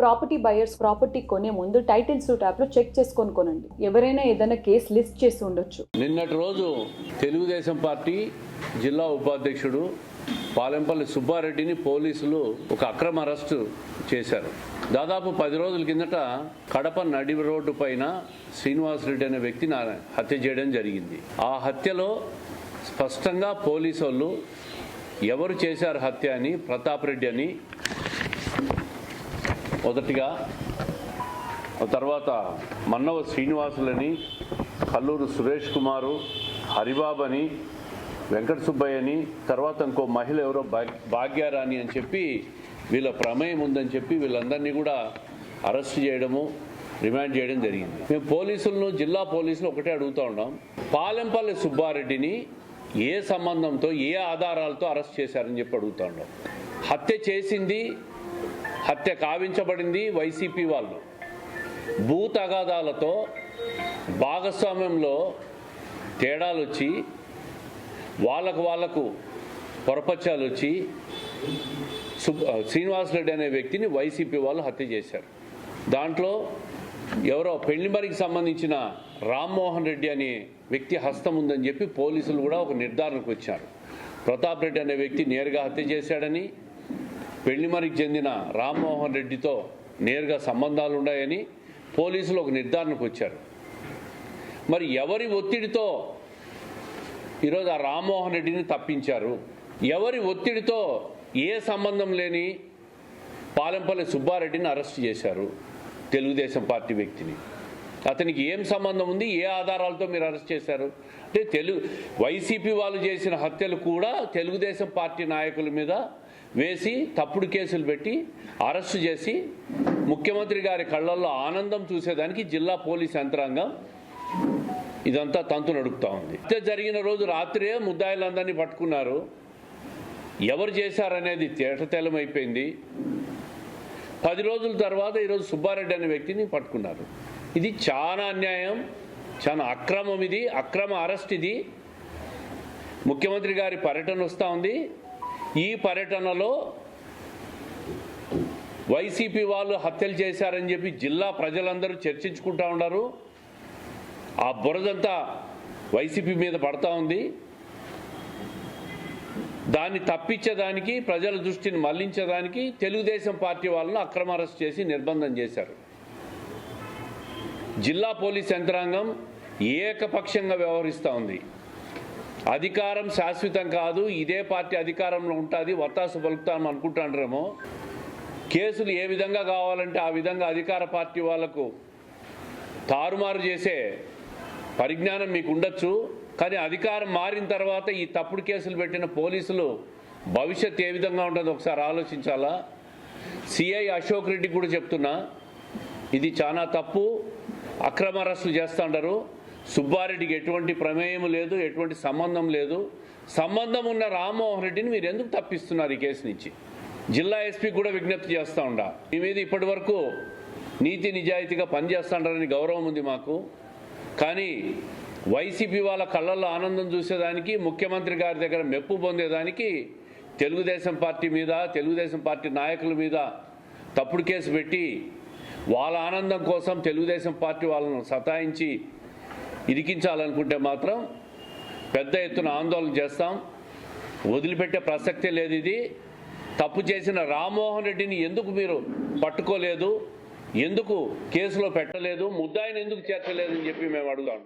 Property buyers property కొనే ముందు title suit app లో చెక్ చేసుకొని కొనండి. ఎవరైనా ఏదైనా కేసు లిస్ట్ చేసి ఉండొచ్చు. నిన్నటి రోజు తెలుగుదేశం పార్టీ జిల్లా ఉపాధ్యక్షుడు పాలెంపల్లి సుబ్బారెడ్డిని పోలీసులు ఒక అక్రమ అరెస్టు చేశారు. దాదాపు 10 రోజుల కిందట కడప నడి రోడ్డు పైన శ్రీనివాసరెడ్డి అనే వ్యక్తిని హత్య చేయడం జరిగింది. ఆ హత్యలో స్పష్టంగా పోలీసు వాళ్ళు ఎవరు చేశారు హత్య అని ప్రతాప్ రెడ్డి అని మొదటిగా, తర్వాత మన్నవ శ్రీనివాసులని, కల్లూరు సురేష్ కుమారు, హరిబాబు అని, వెంకట సుబ్బయ్య అని, తర్వాత ఇంకో మహిళ ఎవరో భాగ్యారాణి అని చెప్పి వీళ్ళ ప్రమేయం ఉందని చెప్పి వీళ్ళందరినీ కూడా అరెస్ట్ చేయడము, రిమాండ్ చేయడం జరిగింది. మేము పోలీసులను, జిల్లా పోలీసులు ఒకటే అడుగుతూ ఉన్నాం, పాలెంపల్లి సుబ్బారెడ్డిని ఏ సంబంధంతో, ఏ ఆధారాలతో అరెస్ట్ చేశారని చెప్పి అడుగుతూ ఉన్నాం. హత్య చేసింది, హత్య కావించబడింది వైసీపీ వాళ్ళు. భూ తగాదాలతో భాగస్వామ్యంలో తేడాలు వచ్చి వాళ్ళకు పొరపచ్చాలు వచ్చి శ్రీనివాసరెడ్డి అనే వ్యక్తిని వైసీపీ వాళ్ళు హత్య చేశారు. దాంట్లో ఎవరో పెళ్లిమరికి సంబంధించిన రామ్మోహన్ రెడ్డి అనే వ్యక్తి హస్తం ఉందని చెప్పి పోలీసులు కూడా ఒక నిర్ధారణకు వచ్చారు. ప్రతాప్ రెడ్డి అనే వ్యక్తి నేరుగా హత్య చేశాడని, పెళ్లిమరికి చెందిన రామ్మోహన్ రెడ్డితో నేరుగా సంబంధాలు ఉన్నాయని పోలీసులు ఒక నిర్ధారణకు వచ్చారు. మరి ఎవరి ఒత్తిడితో ఈరోజు ఆ రామ్మోహన్ రెడ్డిని తప్పించారు? ఎవరి ఒత్తిడితో ఏ సంబంధం లేని పాలెంపల్లి సుబ్బారెడ్డిని అరెస్ట్ చేశారు? తెలుగుదేశం పార్టీ వ్యక్తిని. అతనికి ఏం సంబంధం ఉంది? ఏ ఆధారాలతో మీరు అరెస్ట్ చేశారు? అంటే వైసీపీ వాళ్ళు చేసిన హత్యలు కూడా తెలుగుదేశం పార్టీ నాయకుల మీద వేసి తప్పుడు కేసులు పెట్టి అరెస్టు చేసి ముఖ్యమంత్రి గారి కళ్ళల్లో ఆనందం చూసేదానికి జిల్లా పోలీస్ యంత్రాంగం ఇదంతా తంతు నడుపుతా ఉంది. హత్య జరిగిన రోజు రాత్రే ముద్దాయిలందరినీ పట్టుకున్నారు. ఎవరు చేశారనేది తేటతెల్లమైపోయింది. 10 రోజుల తర్వాత ఈరోజు సుబ్బారెడ్డి అనే వ్యక్తిని పట్టుకున్నారు. ఇది చాలా అన్యాయం, చాలా అక్రమం. ఇది అక్రమ అరెస్ట్. ఇది ముఖ్యమంత్రి గారి పర్యటన వస్తూ ఉంది. ఈ పర్యటనలో వైసీపీ వాళ్ళు హత్యలు చేశారని చెప్పి జిల్లా ప్రజలందరూ చర్చించుకుంటూ ఉన్నారు. ఆ బురదంతా వైసీపీ మీద పడతా ఉంది. దాన్ని తప్పించేదానికి, ప్రజల దృష్టిని మళ్లించేదానికి తెలుగుదేశం పార్టీ వాళ్ళను అక్రమ అరెస్ట్ చేసి నిర్బంధం చేశారు. జిల్లా పోలీస్ యంత్రాంగం ఏకపక్షంగా వ్యవహరిస్తూ ఉంది. అధికారం శాశ్వతం కాదు, ఇదే పార్టీ అధికారంలో ఉంటుంది, వత్తాసు పలుకుతాం అనుకుంటాండ్రేమో. కేసులు ఏ విధంగా కావాలంటే ఆ విధంగా అధికార పార్టీ వాళ్లకు తారుమారు చేసే పరిజ్ఞానం మీకు ఉండొచ్చు. కానీ అధికారం మారిన తర్వాత ఈ తప్పుడు కేసులు పెట్టిన పోలీసులు భవిష్యత్ ఏ విధంగా ఉంటుందో ఒకసారి ఆలోచించాలా. సిఐ అశోక్ రెడ్డి కూడా చెప్తున్నా, ఇది చాలా తప్పు. అక్రమ అరెస్టులు చేస్తుంటారు. సుబ్బారెడ్డికి ఎటువంటి ప్రమేయం లేదు, ఎటువంటి సంబంధం లేదు. సంబంధం ఉన్న రామ్మోహన్ రెడ్డిని మీరు ఎందుకు తప్పిస్తున్నారు ఈ కేసు నుంచి? జిల్లా ఎస్పీ కూడా విజ్ఞప్తి చేస్తూ ఉండా, మీ మీద ఇప్పటి వరకు నీతి నిజాయితీగా పనిచేస్తుంటారని గౌరవం ఉంది మాకు. కానీ వైసీపీ వాళ్ళ కళ్ళల్లో ఆనందం చూసేదానికి, ముఖ్యమంత్రి గారి దగ్గర మెప్పు పొందేదానికి తెలుగుదేశం పార్టీ మీద, తెలుగుదేశం పార్టీ నాయకుల మీద తప్పుడు కేసు పెట్టి వాళ్ళ ఆనందం కోసం తెలుగుదేశం పార్టీ వాళ్ళను సతాయించి ఇరికించాలనుకుంటే మాత్రం పెద్ద ఎత్తున ఆందోళన చేస్తాం. వదిలిపెట్టే ప్రసక్తే లేదు. ఇది తప్పు చేసిన రామ్మోహన్ రెడ్డిని ఎందుకు మీరు పట్టుకోలేదు, ఎందుకు కేసులో పెట్టలేదు, ముద్దాయిని ఎందుకు చేర్చలేదని చెప్పి మేము అడుగుతాం.